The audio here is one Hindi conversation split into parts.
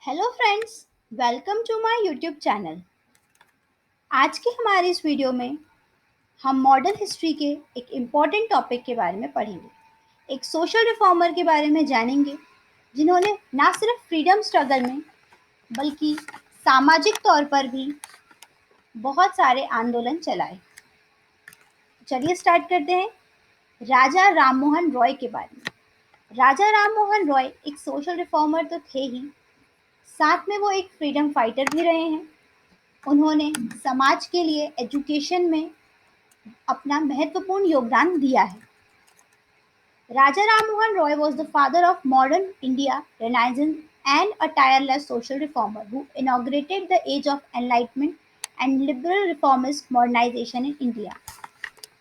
Hello friends, welcome to my YouTube channel. आज की हमारी इस वीडियो में हम मॉडर्न हिस्ट्री के एक इम्पॉर्टेंट टॉपिक के बारे में पढ़ेंगे। एक सोशल रिफॉर्मर के बारे में जानेंगे जिन्होंने ना सिर्फ फ्रीडम स्ट्रगल में बल्कि सामाजिक तौर पर भी बहुत सारे आंदोलन चलाए। चलिए स्टार्ट करते हैं। राजा राममोहन रॉय के बारे में। राजा राममोहन रॉय एक सोशल रिफॉर्मर तो थे ही, साथ में वो एक फ्रीडम फाइटर भी रहे हैं। उन्होंने समाज के लिए एजुकेशन में अपना महत्वपूर्ण योगदान दिया है। राजा Rammohan Roy was the father of modern India Renaissance and a tireless social reformer who inaugurated the age of enlightenment and liberal reformist modernization in India.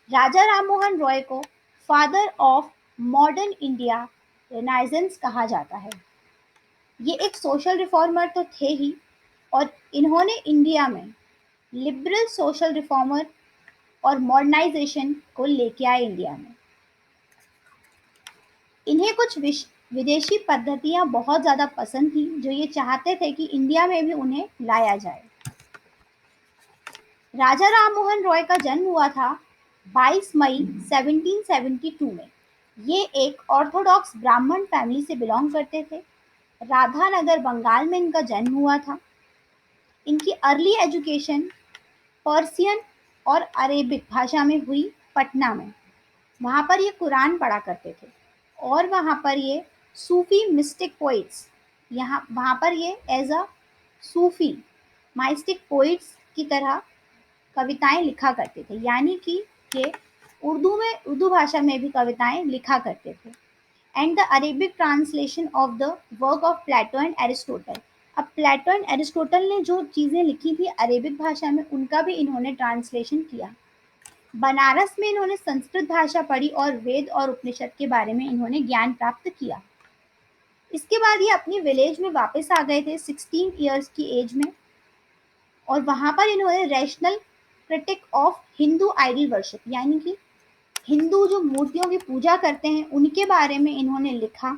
राजा राममोहन रॉय को फादर ऑफ मॉडर्न इंडिया रेनाइजेंस कहा जाता है। ये एक सोशल रिफॉर्मर तो थे ही, और इन्होंने इंडिया में लिबरल सोशल रिफॉर्मर और मॉडर्नाइजेशन को लेके आए इंडिया में। इन्हें कुछ विदेशी पद्धतियां बहुत ज़्यादा पसंद थी, जो ये चाहते थे कि इंडिया में भी उन्हें लाया जाए। राजा राममोहन रॉय का जन्म हुआ था 22 मई 1772 में। ये एक ऑर्थोडॉक्स ब्राह्मण फैमिली से बिलोंग करते थे। राधानगर, बंगाल में इनका जन्म हुआ था। इनकी अर्ली एजुकेशन पर्सियन और अरेबिक भाषा में हुई पटना में। वहाँ पर ये कुरान पढ़ा करते थे, और वहाँ पर ये सूफी मिस्टिक पोइट्स, यहाँ वहाँ पर ये as a Sufi mystic poets की तरह कविताएं लिखा करते थे, यानी कि ये उर्दू भाषा में भी कविताएं लिखा करते थे। And the Arabic translation of the work of Plato and Aristotle. अब प्लेटो एंड एरिस्टोटल ने जो चीज़ें लिखी थी अरेबिक भाषा में, उनका भी इन्होंने ट्रांसलेशन किया। बनारस में इन्होंने संस्कृत भाषा पढ़ी और वेद और उपनिषद के बारे में इन्होंने ज्ञान प्राप्त किया। इसके बाद ये अपनी विलेज में वापस आ गए थे 16 इयर्स की एज में, और वहाँ पर इन्होंने rational critique of Hindu idol worship, यानी कि हिंदू जो मूर्तियों की पूजा करते हैं उनके बारे में इन्होंने लिखा।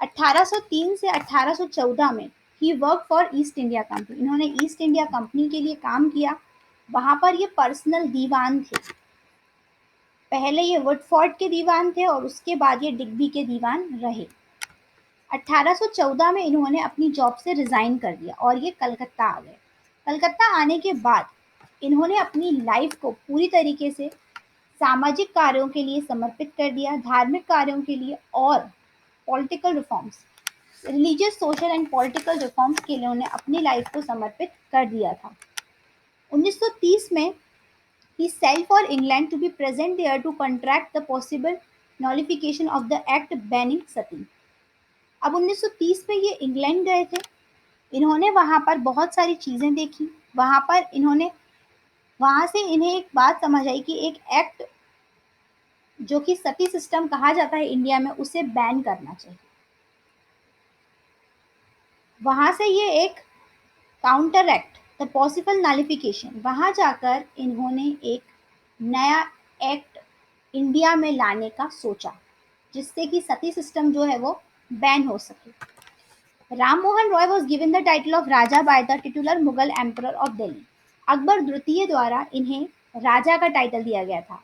1803 से 1814 में he work for East India company. इन्होंने ईस्ट इंडिया कंपनी के लिए काम किया। वहाँ पर ये पर्सनल दीवान थे। पहले ये वुडफोर्ड के दीवान थे और उसके बाद ये डिग्बी के दीवान रहे। 1814 में इन्होंने अपनी जॉब से रिजाइन कर दिया और ये कलकत्ता आ गए। कलकत्ता आने के बाद इन्होंने अपनी लाइफ को पूरी तरीके से सामाजिक कार्यों के लिए समर्पित कर दिया, धार्मिक कार्यों के लिए और political reforms, religious, social and political reforms के लिए उन्हें अपनी लाइफ को समर्पित कर दिया था। 1930 में he sailed for England to be present there to contract the possible nullification of the act banning sati. अब 1930 में ये इंग्लैंड गए थे। इन्होंने वहाँ पर बहुत सारी चीज़ें देखी। वहाँ पर इन्होंने वहाँ से इन्हें एक बात समझ आई कि एक एक्ट जो कि सती सिस्टम कहा जाता है इंडिया में, उसे बैन करना चाहिए। वहाँ से ये एक काउंटर एक्ट, द पॉसिबल नलिफिकेशन, वहाँ जाकर इन्होंने एक नया एक्ट इंडिया में लाने का सोचा, जिससे कि सती सिस्टम जो है वो बैन हो सके। Rammohan Roy was given the title of Raja by the titular Mughal emperor of Delhi. Akbar द्वितीय द्वारा इन्हें राजा का टाइटल दिया गया था।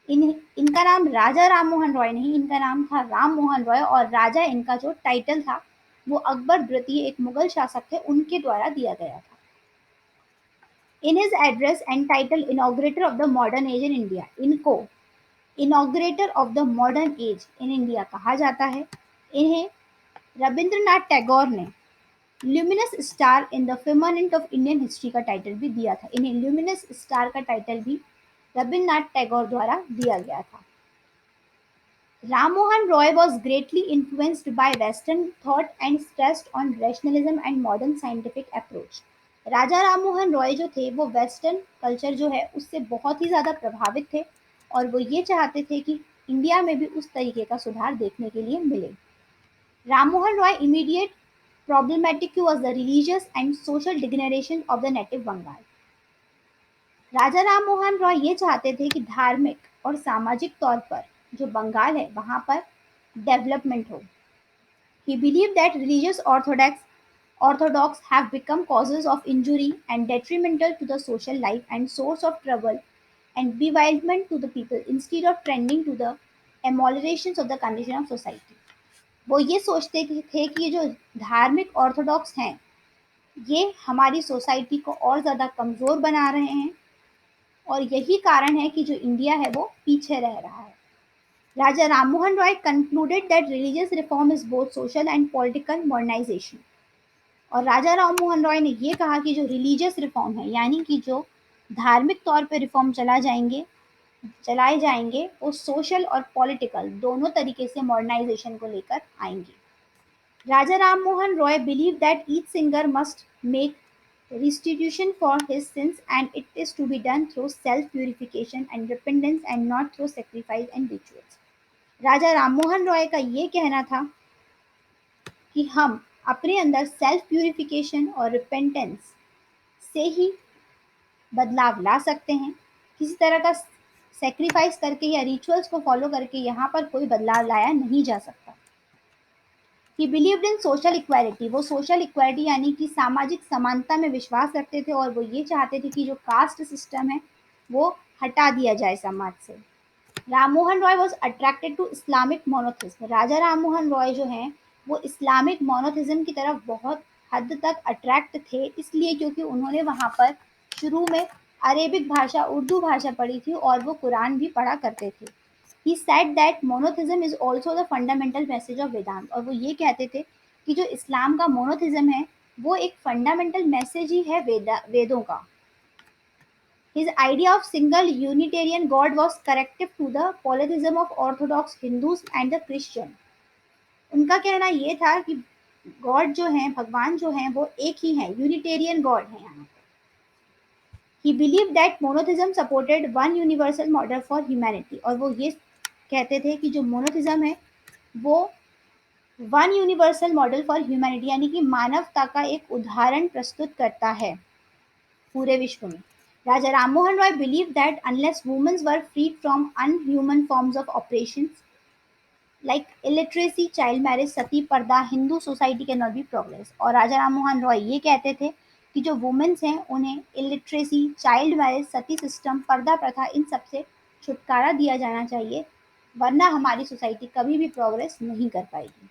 इनका नाम राजा राममोहन रॉय नहीं, इनका नाम था राममोहन रॉय, और राजा इनका जो टाइटल था वो अकबर द्वितीय, एक मुगल शासक थे, उनके द्वारा दिया गया था। In his address entitled inaugurator of the modern age in India, इनको inaugurator of the modern age in India कहा जाता है। इन्हें रविंद्रनाथ टैगोर ने luminous star in the firmament of Indian history का टाइटल भी दिया था। इन्हें ल्यूमिनस स्टार का टाइटल भी रविंद्रनाथ टैगोर द्वारा दिया गया था। Rammohan Roy was greatly influenced by Western thought and stressed on rationalism and modern scientific approach. राजा राममोहन रॉय जो थे वो वेस्टर्न कल्चर जो है उससे बहुत ही ज़्यादा प्रभावित थे, और वो ये चाहते थे कि इंडिया में भी उस तरीके का सुधार देखने के लिए मिले। Rammohan Roy immediate problematic was the religious and social degeneration of the native Bengal. राजा राममोहन रॉय ये चाहते थे कि धार्मिक और सामाजिक तौर पर जो बंगाल है वहाँ पर डेवलपमेंट हो। He believed that religious orthodox orthodox have become causes of injury and detrimental to the social life and source of trouble and bewilderment to the people instead of trending to the ameliorations of the condition of society. वो ये सोचते थे कि ये जो धार्मिक ऑर्थोडॉक्स हैं ये हमारी सोसाइटी को और ज़्यादा कमज़ोर बना रहे हैं और यही कारण है कि जो इंडिया है वो पीछे रह रहा है. राजा Rammohan Roy concluded that religious reform is both social and political modernization. और राजा राममोहन रॉय ने ये कहा कि जो रिलीजियस रिफॉर्म है यानी कि जो धार्मिक तौर पे रिफॉर्म चलाए जाएंगे वो सोशल और पॉलिटिकल दोनों तरीके से मॉडर्नाइजेशन को लेकर आएंगे. Raja Rammohan Roy believe that each sinner must make restitution for his sins and it is to be done through self purification and repentance and not through sacrifice and rituals. राजा राममोहन रॉय का ये कहना था कि हम अपने अंदर सेल्फ प्यूरिफिकेशन और रिपेंटेंस से ही बदलाव ला सकते हैं. किसी तरह का सेक्रीफाइस करके या रिचुअल्स को फॉलो करके यहाँ पर कोई बदलाव लाया नहीं जा सकता. He believed in social equality. वो सोशल इक्वालिटी यानी कि सामाजिक समानता में विश्वास रखते थे और वो ये चाहते थे कि जो कास्ट सिस्टम है वो हटा दिया जाए समाज से. Rammohan Roy was attracted to Islamic monotheism. Raja Rammohan Roy जो हैं वो इस्लामिक मोनोथिज्म की तरफ बहुत हद तक अट्रैक्ट थे इसलिए क्योंकि उन्होंने वहाँ पर शुरू में अरेबिक भाषा उर्दू भाषा पढ़ी थी और वो कुरान भी पढ़ा करते थे. He said that monotheism is also the fundamental message of Vedant. और वो ये कहते थे कि जो इस्लाम का मोनोथिज्म है वो एक फंडामेंटल मैसेज ही है वेदों का. His idea of single Unitarian God was corrective to the polytheism of Orthodox Hindus and the Christian. उनका कहना ये था कि गॉड जो है भगवान जो है वो एक ही है यूनिटेरियन गॉड है यहाँ. He believed that monotheism supported one universal model for humanity. और वो ये कहते थे कि जो मोनोथिज्म है वो one universal model for humanity यानी कि मानवता का एक उदाहरण प्रस्तुत करता है पूरे विश्व में. Raja Rammohan Roy believe that unless womens were freed from inhuman forms of operations like illiteracy child marriage sati purdah Hindu society can not be progress. और राजा राममोहन रॉय ये कहते थे कि जो वुमेन्स हैं उन्हें इलिटरेसी चाइल्ड मैरिज सती सिस्टम पर्दा प्रथा इन सब से छुटकारा दिया जाना चाहिए वरना हमारी सोसाइटी कभी भी प्रोग्रेस नहीं कर पाएगी.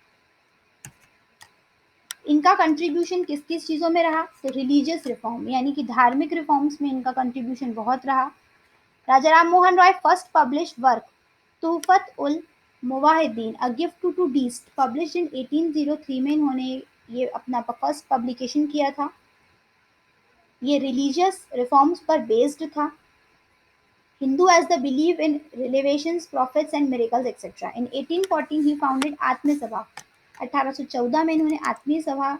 इनका कंट्रीब्यूशन किस किस चीज़ों में रहा तो रिलीजियस रिफॉर्म यानी कि धार्मिक रिफॉर्म्स में इनका कंट्रीब्यूशन बहुत रहा. Raja Rammohan Roy first publish work Tuhfat ul Muwahhidin a gift to deist publish in 1803 में इन्होंने ये अपना फर्स्ट पब्लिकेशन किया था. ये रिलीजियस रिफॉर्म्स पर बेस्ड था. Hindu as the belief in revelations, prophets and miracles etc. In 1814 he founded आत्मीय सभा. 1814 में इन्होंने आत्मीय सभा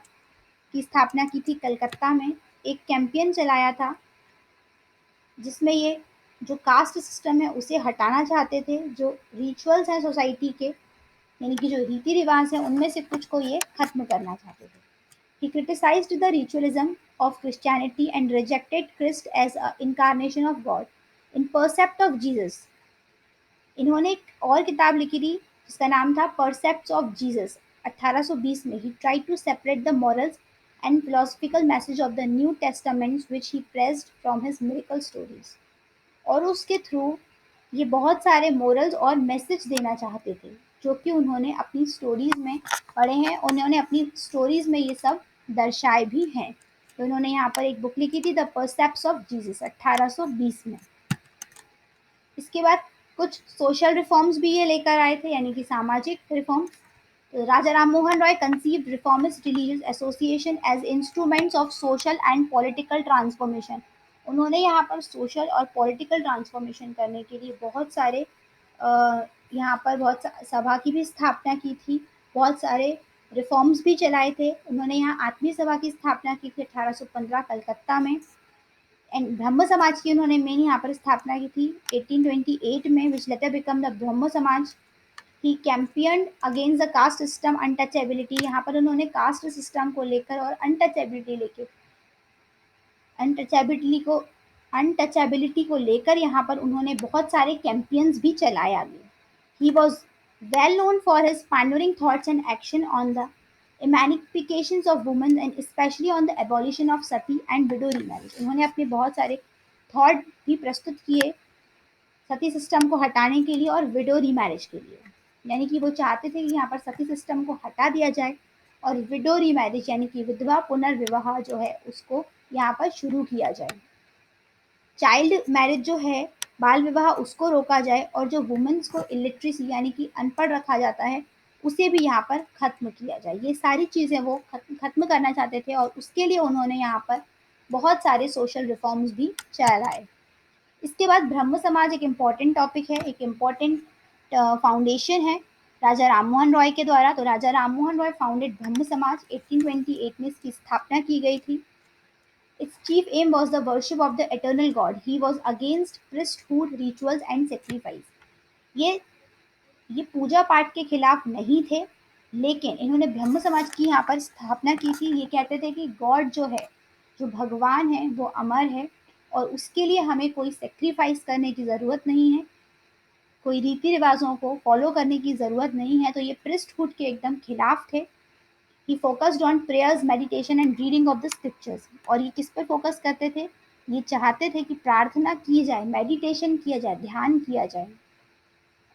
की स्थापना की थी कलकत्ता में. एक कैंपेन चलाया था जिसमें ये जो कास्ट सिस्टम है उसे हटाना चाहते थे. जो रिचुअल्स हैं सोसाइटी के यानी कि जो रीति रिवाज हैं उनमें से कुछ को ये खत्म करना चाहते थे. He criticized the ritualism of Christianity and rejected Christ as an incarnation of God. In Percept of Jesus, इन्होंने एक और किताब लिखी थी जिसका नाम था परसेप्ट्स ऑफ जीसस 1820 में. He tried to separate the morals and philosophical message of the New Testaments which he pressed from his miracle stories. और उसके थ्रू ये बहुत सारे मोरल्स और मैसेज देना चाहते थे जो कि उन्होंने अपनी स्टोरीज में पढ़े हैं. उन्होंने अपनी स्टोरीज में ये सब दर्शाए भी हैं. तो उन्होंने यहाँ पर एक बुक लिखी थी द परसेप्ट्स ऑफ जीसस 1820 में. इसके बाद कुछ सोशल रिफॉर्म्स भी ये लेकर आए थे यानी कि सामाजिक रिफॉर्म्स. तो Raja Rammohan Roy conceived reformist religious association as instruments of social and political transformation. उन्होंने यहाँ पर सोशल और पॉलिटिकल ट्रांसफॉर्मेशन करने के लिए बहुत सारे यहाँ पर बहुत सभा की भी स्थापना की थी. बहुत सारे रिफॉर्म्स भी चलाए थे. उन्होंने यहाँ आत्मीय सभा की स्थापना की थी 1815 कलकत्ता में. एंड ब्रह्म समाज की उन्होंने मेन यहाँ पर स्थापना की थी 1828 में विच letter become the Brahmo Samaj. He campaign against the caste system untouchability. यहाँ पर उन्होंने कास्ट सिस्टम को लेकर और अनटचेबिलिटी को लेकर यहाँ पर उन्होंने बहुत सारे कैंपेन्स भी चलाए आगे. He was well known for his pioneering thoughts and action on the emancipations of women and specially on the abolition of sati and widow remarriage. उन्होंने अपने बहुत सारे थॉट भी प्रस्तुत किए सती सिस्टम को हटाने के लिए और विडो रीमैरिज के लिए। यानी कि वो चाहते थे कि यहाँ पर सती सिस्टम को हटा दिया जाए और विडो रीमैरिज यानी कि विधवा पुनर्विवाह जो है उसको यहाँ पर शुरू किया जाए। चाइल्ड मैरिज जो है, बाल विवाह, उसको रोका जाए और जो वुमेन्स को इलिटरेसी यानी कि अनपढ़ रखा जाता है उसे भी यहाँ पर खत्म किया जाए। ये सारी चीज़ें वो खत्म करना चाहते थे और उसके लिए उन्होंने यहाँ पर बहुत सारे सोशल रिफॉर्म्स भी चलाए। इसके बाद ब्रह्म समाज एक इम्पॉर्टेंट टॉपिक है, एक इम्पॉर्टेंट फाउंडेशन है राजा राममोहन रॉय के द्वारा। तो राजा राममोहन रॉय फाउंडेड ब्रह्म समाज, 1828 में इसकी स्थापना की गई थी। Its chief aim was the worship of the eternal God. He was against priesthood, rituals and sacrifice. ये ये पूजा पाठ के खिलाफ नहीं थे, लेकिन इन्होंने ब्रह्म समाज की यहाँ पर स्थापना की थी। ये कहते थे कि गॉड जो है, जो भगवान है, वो अमर है और उसके लिए हमें कोई सेक्रीफाइस करने की ज़रूरत नहीं है, कोई रीति रिवाजों को फॉलो करने की ज़रूरत नहीं है। तो ये प्रिस्टहुड के एकदम खिलाफ थे। He focused on prayers, meditation and reading of the scriptures. और ये किस पर फोकस करते थे? ये चाहते थे कि प्रार्थना की जाए, मेडिटेशन किया जाए, ध्यान किया जाए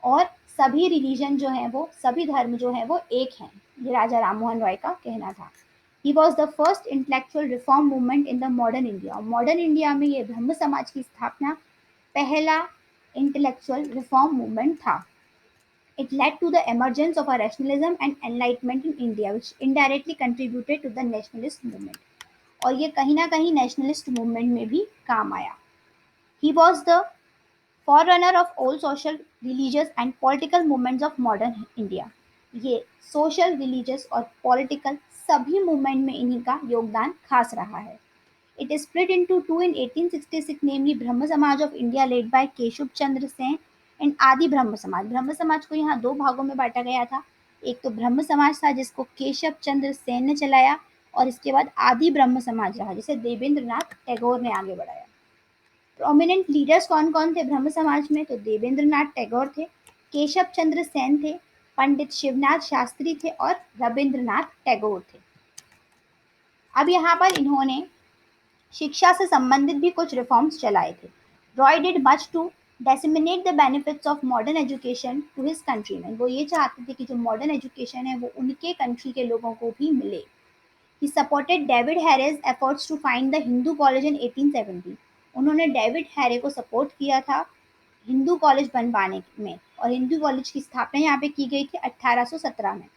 और सभी रिलीजन जो है वो, सभी धर्म जो है वो एक हैं। ये राजा राममोहन रॉय का कहना था। He was the first intellectual reform movement in the modern India. Modern India में ये ब्रह्म समाज की स्थापना पहला इंटेलेक्चुअल रिफॉर्म मूवमेंट था। It led to the emergence of a rationalism and enlightenment in India, which indirectly contributed to the nationalist movement. और ये कहीं ना कहीं नेशनलिस्ट मूवमेंट में भी काम आया। He was the forerunner of all social, religious and political movements of modern India. ये सोशल, रिलीजियस और पॉलिटिकल सभी मूवमेंट में इन्हीं का योगदान खास रहा है। It is split into two in 1866, namely ब्रह्म समाज of India led by Keshav Chandra Sen and आदि ब्रह्म समाज। ब्रह्म समाज को यहाँ दो भागों में बांटा गया था। एक तो ब्रह्म समाज था जिसको केशव चंद्र सेन ने चलाया और इसके बाद आदि ब्रह्म समाज रहा जिसे देवेंद्र नाथ टैगोर ने आगे बढ़ाया। प्रोमिनेंट लीडर्स कौन कौन थे ब्रह्म समाज में? तो देवेंद्र नाथ टैगोर थे, केशव चंद्र सेन थे, पंडित शिवनाथ शास्त्री थे और रविंद्रनाथ टैगोर थे। अब यहाँ पर इन्होंने शिक्षा से संबंधित भी कुछ रिफॉर्म्स चलाए थे। Roy did much to disseminate the benefits of modern education to his countryman. वो ये चाहते थे कि जो मॉडर्न एजुकेशन है वो उनके कंट्री के लोगों को भी मिले। He supported David Hare's efforts to find the Hindu college in 1870। उन्होंने डेविड हैरे को सपोर्ट किया था हिंदू कॉलेज बनवाने में और हिंदू कॉलेज की स्थापना यहाँ पे की गई थी 1817 में।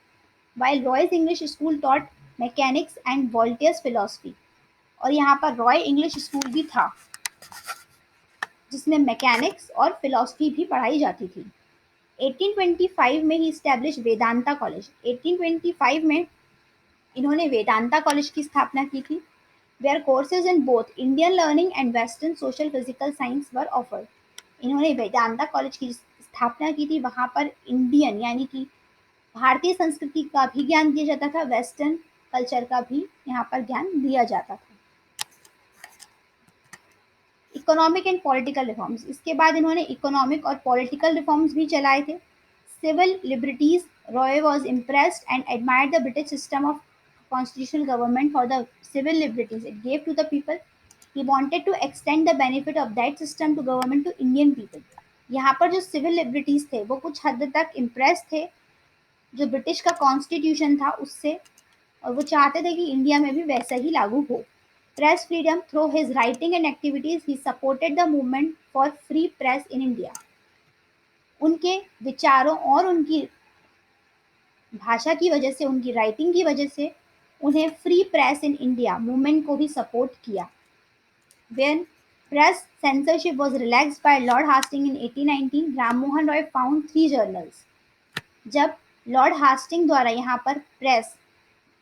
While Roy's English school taught mechanics and Voltaire's philosophy. और यहाँ पर रॉय इंग्लिश स्कूल भी था जिसमें मैकेनिक्स और फिलॉसफी भी पढ़ाई जाती थी। 1825 में ही इस्टेब्लिश वेदांता कॉलेज। 1825 में इन्होंने वेदांता कॉलेज की स्थापना की थी। Where courses in both Indian learning and western social physical science were offered. इन्होंने वेदांता कॉलेज की स्थापना की थी। वहाँ पर इंडियन यानी कि भारतीय संस्कृति का भी ज्ञान दिया जाता था, वेस्टर्न कल्चर का भी यहाँ पर ज्ञान दिया जाता था। Economic and political reforms. इसके बाद इन्होंने इकोनॉमिक और पॉलिटिकल रिफॉर्म्स भी चलाए थे। Civil liberties. Roy was impressed and admired the British system of constitutional government for the civil liberties it gave to the people. He wanted to extend the benefit of that system to government to Indian people. यहाँ पर जो सिविल लिबर्टीज थे वो कुछ हद तक इम्प्रेस थे जो ब्रिटिश का कॉन्स्टिट्यूशन था उससे और वो चाहते थे कि इंडिया में भी वैसा ही लागू हो। Press freedom. Through his writing and activities, he supported the movement for free press in India. उनके विचारों और उनकी भाषा की वजह से, उनकी राइटिंग की वजह से उन्हें free press in India movement को भी सपोर्ट किया। When press censorship was relaxed by Lord Hastings in 1819, Rammohan Roy found 3 journals. जब लॉर्ड हास्टिंग द्वारा यहाँ पर प्रेस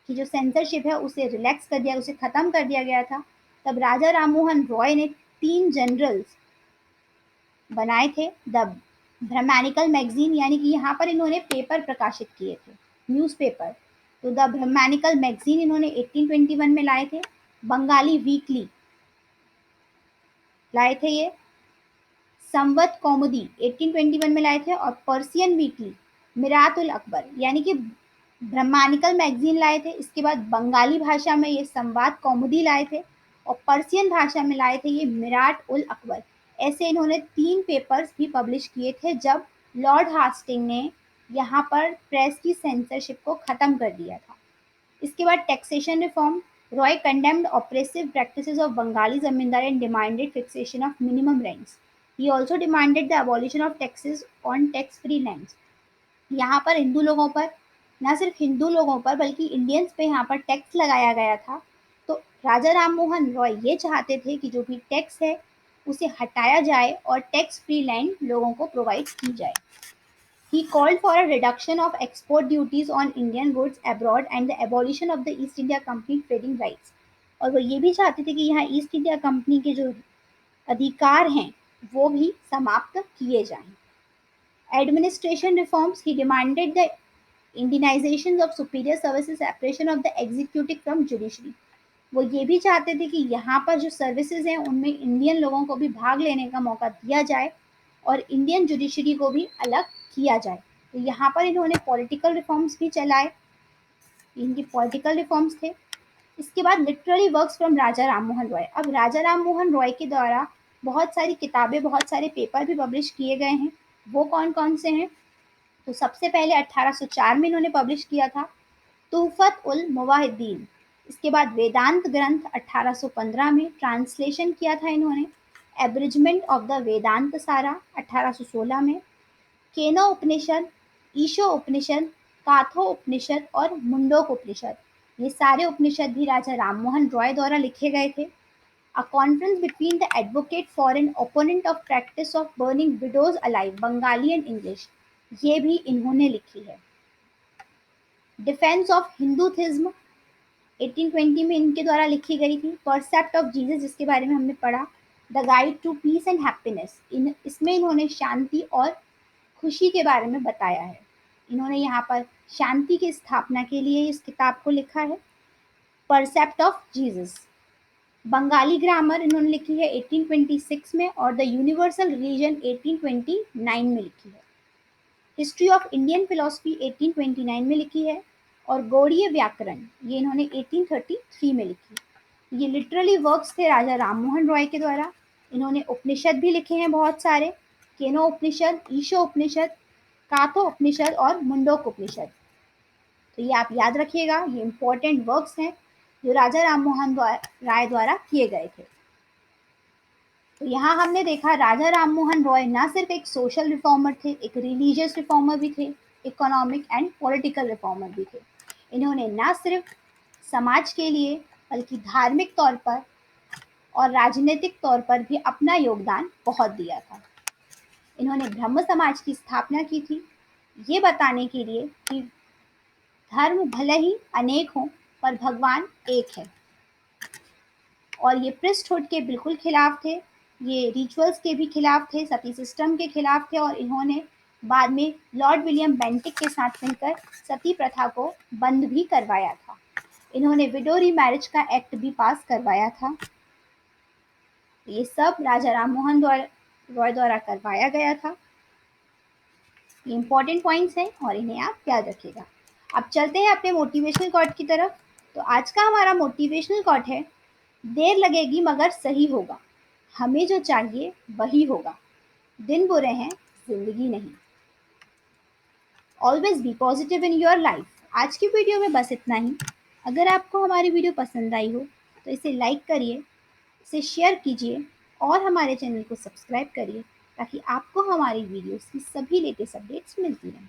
की जो सेंसरशिप है उसे रिलैक्स कर दिया, उसे ख़त्म कर दिया गया था, तब राजा राममोहन रॉय ने 3 जर्नल्स बनाए थे। द ब्रह्मैनिकल मैगजीन यानी कि यहाँ पर इन्होंने पेपर प्रकाशित किए थे, न्यूज़पेपर। तो द ब्रह्मैनिकल मैगजीन इन्होंने 1821 में लाए थे। बंगाली वीकली लाए थे ये। संवत कौमुदी 1821 में लाए थे और पर्सियन वीकली मिरात उल अकबर यानी कि ब्रह्मानिकल मैगजीन लाए थे। इसके बाद बंगाली भाषा में ये संवाद कौमुदी लाए थे और पर्शियन भाषा में लाए थे ये मिराट उल अकबर। ऐसे इन्होंने 3 पेपर्स भी पब्लिश किए थे जब लॉर्ड हास्टिंग ने यहाँ पर प्रेस की सेंसरशिप को ख़त्म कर दिया था। इसके बाद taxation reform, Roy condemned oppressive practices of Bengali zamindar and demanded fixation of minimum rents. He also demanded the abolition of taxes on tax free lands. यहाँ पर हिंदू लोगों पर, ना सिर्फ हिंदू लोगों पर बल्कि इंडियंस पे यहाँ पर टैक्स लगाया गया था। तो राजा राम मोहन रॉय ये चाहते थे कि जो भी टैक्स है उसे हटाया जाए और टैक्स फ्री लैंड लोगों को प्रोवाइड की जाए। He called for a reduction of export duties on Indian goods abroad and the abolition of the East India Company trading rights। और वो ये भी चाहते थे कि यहाँ ईस्ट इंडिया कंपनी के जो अधिकार हैं वो भी समाप्त किए जाएं। Administration reforms, he demanded the Indianization of superior services, separation of the executive from judiciary। वो ये भी चाहते थे कि यहाँ पर जो सर्विसेज हैं उनमें इंडियन लोगों को भी भाग लेने का मौका दिया जाए और इंडियन जुडिशरी को भी अलग किया जाए। तो यहाँ पर इन्होंने पॉलिटिकल रिफॉर्म्स भी चलाए, इनकी पॉलिटिकल रिफॉर्म्स थे। इसके बाद लिटरेरी वर्क्स फ्रॉम राजा राम मोहन रॉय। अब राजा राम मोहन रॉय के द्वारा बहुत सारी किताबें, बहुत सारे पेपर भी पब्लिश किए गए हैं। वो कौन कौन से हैं? तो सबसे पहले 1804 में इन्होंने पब्लिश किया था तूफत उल मुवाहिदीन। इसके बाद वेदांत ग्रंथ 1815 में ट्रांसलेशन किया था इन्होंने। एब्रिजमेंट ऑफ द वेदांत सारा 1816 में। केनो उपनिषद, ईशो उपनिषद, काथो उपनिषद और मुंडोक उपनिषद, ये सारे उपनिषद भी राजा राममोहन रॉय द्वारा लिखे गए थे। A conference between the advocate for an opponent of practice of burning widows alive, Bengali and English, ये भी इन्होंने लिखी है। डिफेंस ऑफ हिंदूथिज्म 1820 में इनके द्वारा लिखी गई थी। परसेप्ट ऑफ जीसस, जिसके बारे में हमने पढ़ा। The guide to peace and happiness, इसमें इन्होंने शांति और खुशी के बारे में बताया है। इन्होंने यहाँ पर शांति की स्थापना के लिए इस किताब को लिखा है। परसेप्ट ऑफ जीसस, बंगाली ग्रामर इन्होंने लिखी है 1826 में और द यूनिवर्सल रिलीजन 1829 में लिखी है। हिस्ट्री ऑफ इंडियन फिलोसफी 1829 में लिखी है और गौड़ीय व्याकरण ये इन्होंने 1833 में लिखी। ये लिटरली वर्क्स थे राजा राममोहन रॉय के द्वारा। इन्होंने उपनिषद भी लिखे हैं बहुत सारे, केनो उपनिषद, ईशो उपनिषद, काथो उपनिषद और मुंडोक उपनिषद। तो ये आप याद रखिएगा, ये इंपॉर्टेंट वर्क्स हैं जो राजा राममोहन राय द्वारा किए गए थे। तो यहाँ हमने देखा राजा राममोहन रॉय ना सिर्फ एक सोशल रिफॉर्मर थे, एक रिलीजियस रिफॉर्मर भी थे, इकोनॉमिक एंड पॉलिटिकल रिफॉर्मर भी थे। इन्होंने ना सिर्फ समाज के लिए बल्कि धार्मिक तौर पर और राजनीतिक तौर पर भी अपना योगदान बहुत दिया था। इन्होंने ब्रह्म समाज की स्थापना की थी, ये बताने के लिए कि धर्म भले ही अनेक हों पर भगवान एक है। और ये प्रिस्टहुड के बिल्कुल खिलाफ थे, ये रिचुअल्स के भी खिलाफ थे, सती सिस्टम के खिलाफ थे और इन्होंने बाद में लॉर्ड विलियम बेंटिक के साथ मिलकर सती प्रथा को बंद भी करवाया था। इन्होंने विडो रीमैरिज का एक्ट भी पास करवाया था। ये सब राजा राममोहन रॉय द्वारा करवाया गया था। ये इंपॉर्टेंट पॉइंट्स हैं और इन्हें आप याद रखिएगा। अब चलते हैं अपने मोटिवेशनल कोट की तरफ। तो आज का हमारा मोटिवेशनल कोट है, देर लगेगी मगर सही होगा, हमें जो चाहिए वही होगा, दिन बुरे हैं जिंदगी नहीं। Always be positive in your life. आज की वीडियो में बस इतना ही। अगर आपको हमारी वीडियो पसंद आई हो तो इसे लाइक करिए, इसे शेयर कीजिए और हमारे चैनल को सब्सक्राइब करिए ताकि आपको हमारी वीडियोस की सभी लेटेस्ट अपडेट्स मिलती रहें।